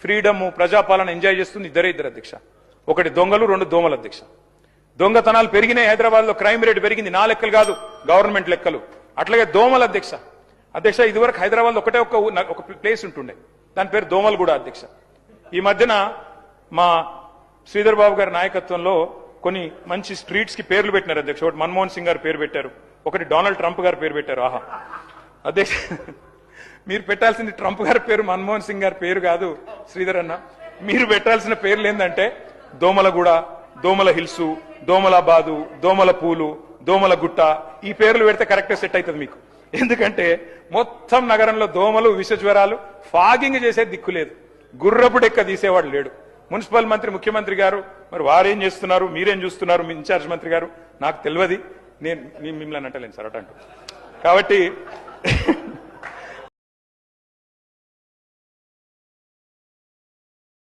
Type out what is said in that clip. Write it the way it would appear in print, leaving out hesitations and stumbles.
Freedom ప్రజాపాలన enjoy చేస్తుంది ఇద్దరు అధ్యక్ష. ఒకటి దొంగలు, రెండు దోమలు అధ్యక్ష. దొంగతనాలు పెరిగినాయి, హైదరాబాద్ లో క్రైమ్ రేట్ పెరిగింది. నా లెక్కలు కాదు, గవర్నమెంట్ లెక్కలు. అట్లాగే దోమలు అధ్యక్ష. ఇదివరకు హైదరాబాద్ ఒకటే ఒక ప్లేస్ ఉంటుండే, దాని పేరు దోమలగూడ అధ్యక్ష. ఈ మధ్యన మా శ్రీధర్ బాబు గారి నాయకత్వంలో కొన్ని మంచి స్ట్రీట్స్ కి పేర్లు పెట్టినారు అధ్యక్ష. ఒకటి మన్మోహన్ సింగ్ గారు పేరు పెట్టారు, ఒకటి డొనాల్డ్ ట్రంప్ గారు పేరు పెట్టారు. ఆహా అధ్యక్ష, మీరు పెట్టాల్సింది ట్రంప్ గారి పేరు, మన్మోహన్ సింగ్ గారి పేరు కాదు శ్రీధర్ అన్న. మీరు పెట్టాల్సిన పేర్లు ఏంటంటే దోమలగూడ, దోమల హిల్స్, దోమలాబాదు, దోమల పూలు, దోమల గుట్ట. ఈ పేర్లు పెడితే కరెక్ట్గా సెట్ అవుతుంది మీకు. ఎందుకంటే మొత్తం నగరంలో దోమలు, విషజ్వరాలు, ఫాగింగ్ చేసే దిక్కు లేదు, గుర్రపు డెక్క తీసేవాడు లేడు. మున్సిపల్ మంత్రి, ముఖ్యమంత్రి గారు మరి వారేం చేస్తున్నారు, మీరేం చూస్తున్నారు, మీ ఇన్ఛార్జ్ మంత్రి గారు నాకు తెలియదు. నేను మిమ్మల్ని అంటలేను సార్ అటంటూ. కాబట్టి